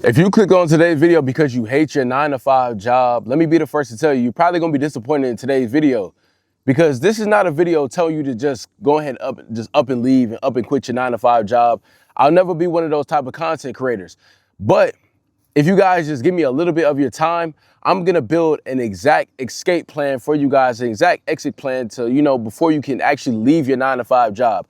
If you click on today's video because you hate your 9-to-5 job, let me be the first to tell you, you're probably gonna be disappointed in today's video because this is not a video telling you to just go ahead and up and leave and up and quit your 9-to-5 job. I'll never be one of those type of content creators. But if you guys just give me a little bit of your time, I'm gonna build an exact escape plan for you guys, an exact exit plan to, before you can actually leave your 9-to-5 job.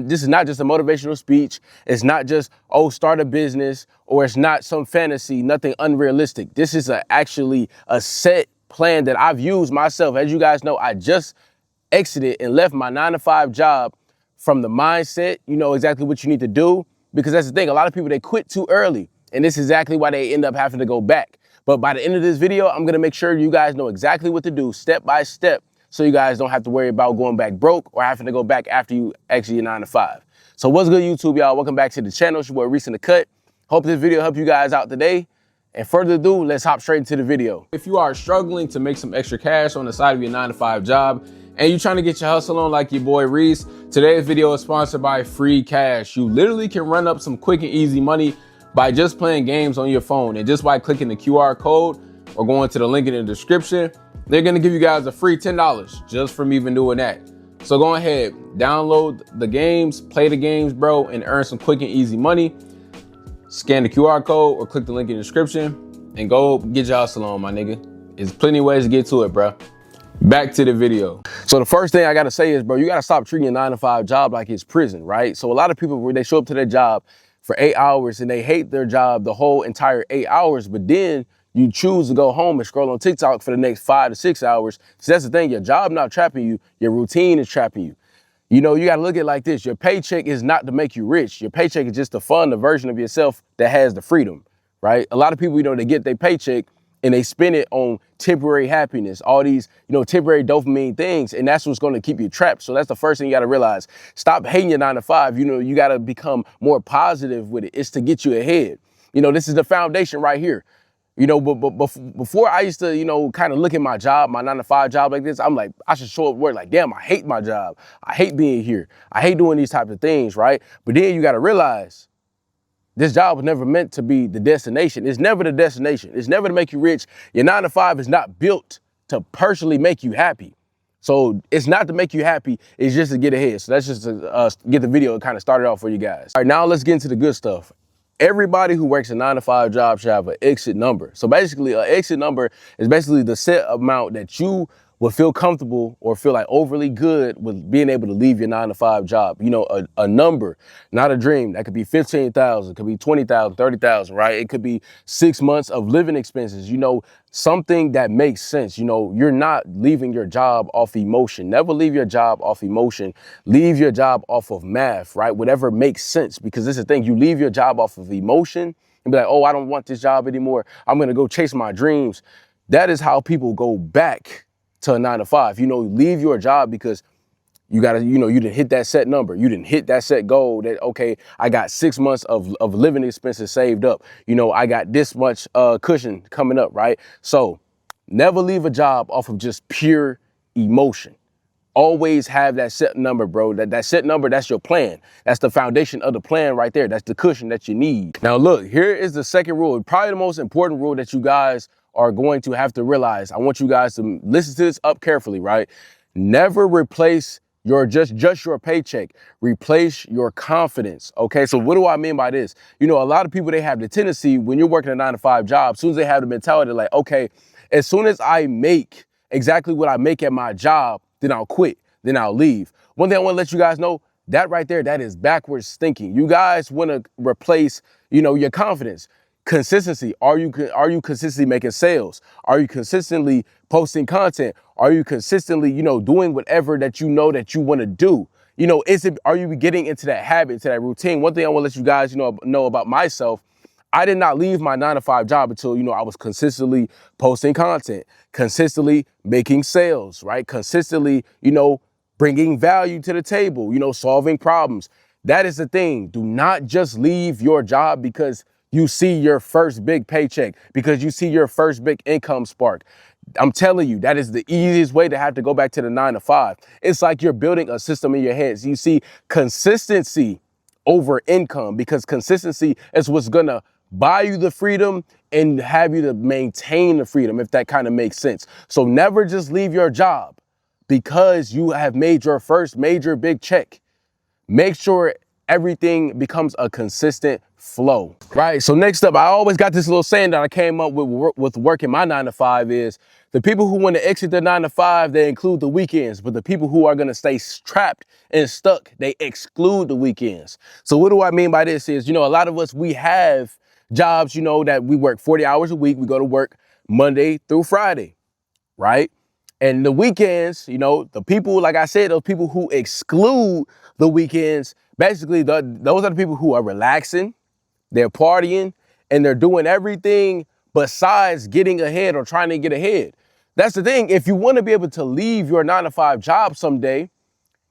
This is not just a motivational speech. It's not just, oh, start a business, or it's not some fantasy, nothing unrealistic. This is actually a set plan that I've used myself. As you guys know, I just exited and left my 9-to-5 job from the mindset, you know exactly what you need to do, because that's the thing. A lot of people, they quit too early. And this is exactly why they end up having to go back. But by the end of this video, I'm gonna make sure you guys know exactly what to do step by step, so you guys don't have to worry about going back broke or having to go back after you exit your 9-to-5. So what's good, YouTube, y'all? Welcome back to the channel. It's your boy Reese in the Cut. Hope this video helped you guys out today. And further ado, let's hop straight into the video. If you are struggling to make some extra cash on the side of your 9-to-5 job, and you're trying to get your hustle on like your boy Reese, today's video is sponsored by Free Cash. You literally can run up some quick and easy money by just playing games on your phone, and just by clicking the QR code or going to the link in the description. They're gonna give you guys a free $10 just from even doing that. So go ahead, download the games, play the games, bro, and earn some quick and easy money. Scan the QR code or click the link in the description and go get your hustle on, my nigga. There's plenty of ways to get to it, bro. Back to the video. So the first thing I gotta say is, bro, you gotta stop treating your 9-to-5 job like it's prison, right? So a lot of people, when they show up to their job for 8 hours and they hate their job the whole entire 8 hours, but then you choose to go home and scroll on TikTok for the next 5 to 6 hours. So that's the thing, your job not trapping you, your routine is trapping you. You know, you gotta look at it like this. Your paycheck is not to make you rich. Your paycheck is just to fund the version of yourself that has the freedom, right? A lot of people, they get their paycheck and they spend it on temporary happiness, all these, temporary dopamine things, and that's what's gonna keep you trapped. So that's the first thing you gotta realize. Stop hating your 9-to-5. You gotta become more positive with it. It's to get you ahead. This is the foundation right here. But before I used to, kind of look at my job, my 9-to-5 job like this, I'm like, I should show up work like, damn, I hate my job. I hate being here. I hate doing these types of things, right? But then you gotta realize, this job was never meant to be the destination. It's never the destination. It's never to make you rich. Your 9-to-5 is not built to personally make you happy. So it's not to make you happy. It's just to get ahead. So that's just to get the video kind of started off for you guys. All right, now let's get into the good stuff. Everybody who works a 9-to-5 job should have an exit number. So basically, an exit number is basically the set amount that you will feel comfortable or feel like overly good with being able to leave your 9-to-5 job. A number, not a dream. That could be 15,000, could be 20,000, 30,000, right? It could be 6 months of living expenses, something that makes sense. You're not leaving your job off emotion. Never leave your job off emotion. Leave your job off of math, right? Whatever makes sense, because this is the thing. You leave your job off of emotion and be like, oh, I don't want this job anymore. I'm going to go chase my dreams. That is how people go back to a 9-to-5. Leave your job because you gotta, you didn't hit that set number. You didn't hit that set goal that, okay, I got 6 months of living expenses saved up. I got this much cushion coming up, right? So never leave a job off of just pure emotion. Always have that set number, bro. That set number, that's your plan. That's the foundation of the plan right there. That's the cushion that you need. Now look, here is the second rule, probably the most important rule that you guys are going to have to realize. I want you guys to listen to this up carefully, right? Never replace your just your paycheck. Replace your confidence, okay? So what do I mean by this? A lot of people, they have the tendency when you're working a 9-to-5 job, as soon as they have the mentality like, okay, as soon as I make exactly what I make at my job, then I'll quit, then I'll leave. One thing I want to let you guys know, that right there, that is backwards thinking. You guys want to replace, your confidence. Consistency. Are you consistently making sales? Are you consistently posting content? Are you consistently, doing whatever that you want to do? Are you getting into that habit, into that routine? One thing I want to let you guys, know about myself, I did not leave my 9-to-5 job until, I was consistently posting content, consistently making sales, right? Consistently, bringing value to the table, solving problems. That is the thing. Do not just leave your job because you see your first big paycheck, because you see your first big income spark. I'm telling you, that is the easiest way to have to go back to the 9-to-5. It's like you're building a system in your head. So you see consistency over income, because consistency is what's gonna buy you the freedom and have you to maintain the freedom, if that kind of makes sense. So never just leave your job because you have made your first major big check. Make sure everything becomes a consistent flow, right? So next up, I always got this little saying that I came up with working my 9 to 5 is the people who want to exit their 9 to 5, they include the weekends, but the people who are going to stay trapped and stuck, they exclude the weekends. So what do I mean by this is, a lot of us, we have jobs, that we work 40 hours a week. We go to work Monday through Friday, right? And the weekends, the people, like I said, those people who exclude the weekends, basically those are the people who are relaxing, they're partying, and they're doing everything besides getting ahead or trying to get ahead. That's the thing. If you want to be able to leave your 9 to 5 job someday,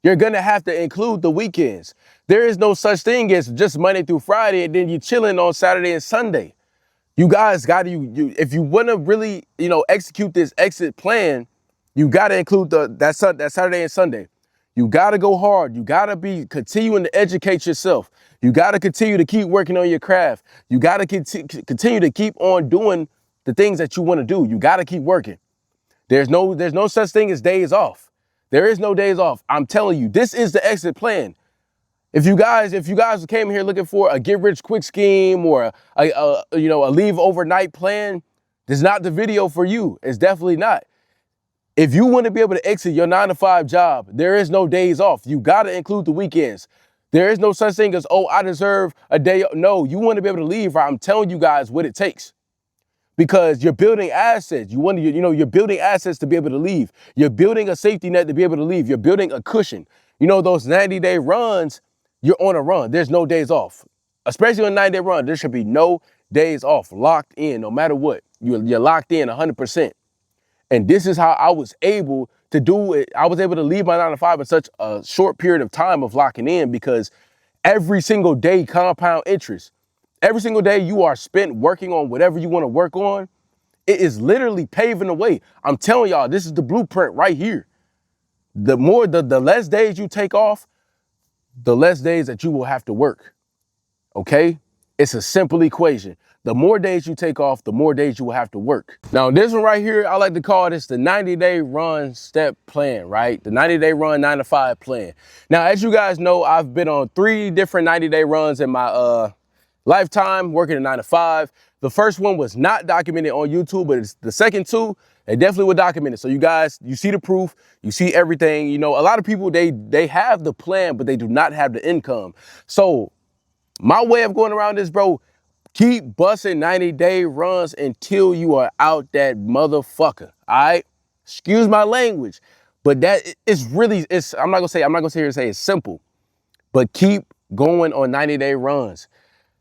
you're going to have to include the weekends. There is no such thing as just Monday through Friday and then you're chilling on Saturday and Sunday. You guys got to, if you want to really, execute this exit plan, you got to include that Saturday and Sunday. You got to go hard. You got to be continuing to educate yourself. You got to continue to keep working on your craft. You got to continue to keep on doing the things that you want to do. You got to keep working. There's no such thing as days off. There is no days off. I'm telling you, this is the exit plan. If you guys came here looking for a get rich quick scheme or a leave overnight plan, this is not the video for you. It's definitely not. If you want to be able to exit your 9 to 5 job, there is no days off. You got to include the weekends. There is no such thing as, oh, I deserve a day. No, you want to be able to leave. Right? I'm telling you guys what it takes. Because you're building assets. You're building assets to be able to leave. You're building a safety net to be able to leave. You're building a cushion. Those 90-day runs, you're on a run. There's no days off. Especially on a 90-day run, there should be no days off. Locked in, no matter what. You're locked in 100%. And this is how I was able to do it. I was able to leave my 9 to 5 in such a short period of time of locking in because every single day compound interest. Every single day you are spent working on whatever you want to work on. It is literally paving the way. I'm telling y'all, this is the blueprint right here. The less days you take off, the less days that you will have to work. Okay? It's a simple equation. The more days you take off, the more days you will have to work. Now, this one right here, I like to call this the 90-day run step plan, right? The 90-day run 9 to 5 plan. Now, as you guys know, I've been on 3 different 90-day runs in my lifetime working a 9 to 5. The first one was not documented on YouTube, but it's the second 2, they definitely were documented. So you guys, you see the proof, you see everything. A lot of people, they have the plan, but they do not have the income. So my way of going around this, bro, keep busting 90-day runs until you are out that motherfucker. All right? Excuse my language, but that is really, I'm not gonna say here and say it's simple, but keep going on 90-day runs.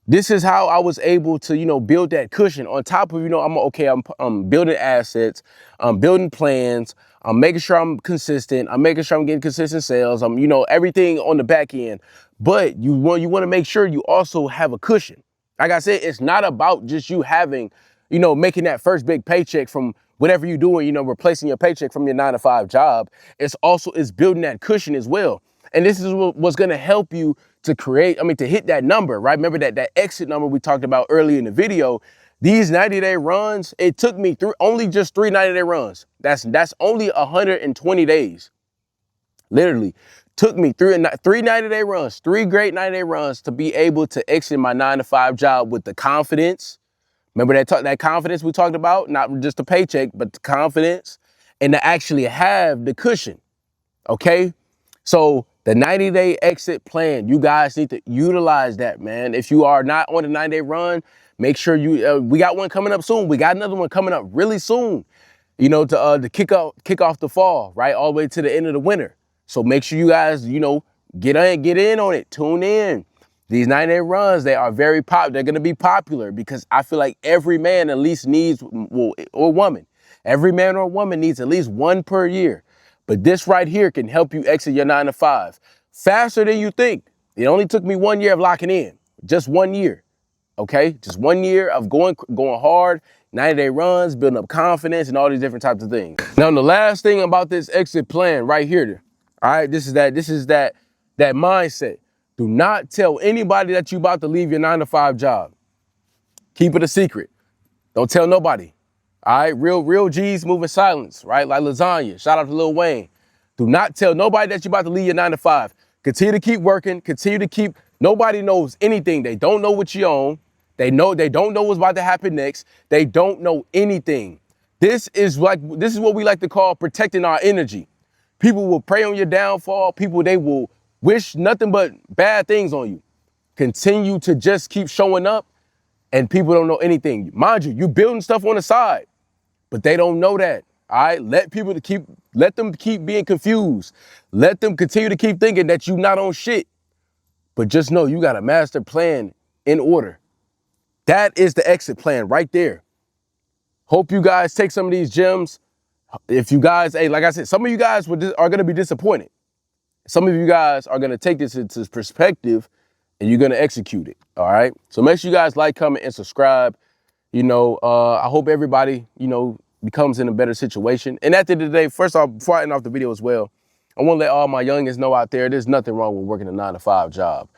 This is how I was able to, build that cushion on top of, I'm building assets, I'm building plans, I'm making sure I'm consistent, I'm making sure I'm getting consistent sales, I'm, everything on the back end. But you want to make sure you also have a cushion. Like I said, it's not about just you having, making that first big paycheck from whatever you're doing, replacing your paycheck from your 9 to 5 job. It's building that cushion as well. And this is what's going to help you to to hit that number, right? Remember that exit number we talked about earlier in the video. These 90-day runs, it took me through only just 3 90-day runs. That's only 120 days. Literally took me through 3 90-day runs, 3 great 90-day runs to be able to exit my 9 to 5 job with the confidence. Remember that confidence we talked about? Not just the paycheck, but the confidence, and to actually have the cushion. Okay? So the 90-day exit plan, you guys need to utilize that, man. If you are not on the 90-day run, make sure we got one coming up soon. We got another one coming up really soon, to kick off the fall, right? All the way to the end of the winter. So make sure you guys, get in on it. Tune in. These 90-day runs, they are very they're going to be popular because I feel like every man at least needs, or woman, every man or woman needs at least one per year. But this right here can help you exit your 9 to 5 faster than you think. It only took me 1 year of locking in, just 1 year. Okay, just 1 year of going hard, 90-day runs, building up confidence, and all these different types of things. Now, the last thing about this exit plan right here, all right, this is that mindset. Do not tell anybody that you're about to leave your 9 to 5 job. Keep it a secret. Don't tell nobody. All right, real G's move in silence, right? Like lasagna. Shout out to Lil Wayne. Do not tell nobody that you're about to leave your 9 to 5. Continue to keep working. Continue to keep. Nobody knows anything. They don't know what you own. They don't know what's about to happen next. They don't know anything. This is what we like to call protecting our energy. People will prey on your downfall. They will wish nothing but bad things on you. Continue to just keep showing up, and people don't know anything. Mind you building stuff on the side, but they don't know that. All right, let them keep being confused. Let them continue to keep thinking that you not on shit. But just know you got a master plan in order. That is the exit plan right there. Hope you guys take some of these gems. If you guys, like I said, some of you guys are going to be disappointed. Some of you guys are going to take this into perspective and you're going to execute it. All right. So make sure you guys like, comment, and subscribe. I hope everybody, becomes in a better situation. And at the end of the day, first off, before I end off the video as well, I want to let all my youngins know out there, there's nothing wrong with working a 9 to 5 job.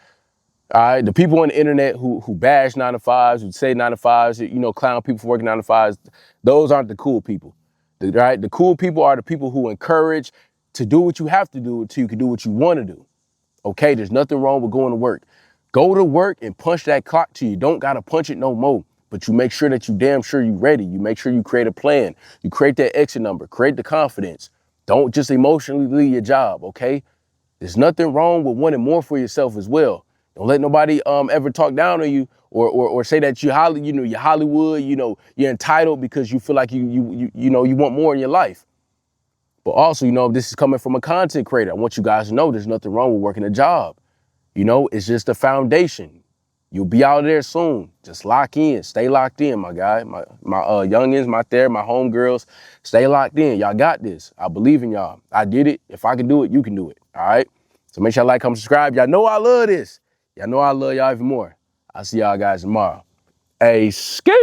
All right, the people on the internet who bash 9 to 5s, who say 9 to 5s, clown people for working 9 to 5s, those aren't the cool people. Right? The cool people are the people who encourage to do what you have to do until you can do what you want to do. Okay, there's nothing wrong with going to work. Go to work and punch that clock till you don't gotta punch it no more. But you make sure that you damn sure you ready. You make sure you create a plan. You create that exit number, create the confidence. Don't just emotionally leave your job, okay? There's nothing wrong with wanting more for yourself as well. Don't let nobody ever talk down on you or say that you're Hollywood, you're entitled because you feel like you want more in your life. But also, this is coming from a content creator. I want you guys to know there's nothing wrome with working a job. It's just a foundation. You'll be out there soon. Just lock in. Stay locked in, my guy. My youngins, my homegirls. Stay locked in. Y'all got this. I believe in y'all. I did it. If I can do it, you can do it. All right? So make sure y'all like, comment, subscribe. Y'all know I love this. Y'all know I love y'all even more. I'll see y'all guys tomorrow. Hey, skate.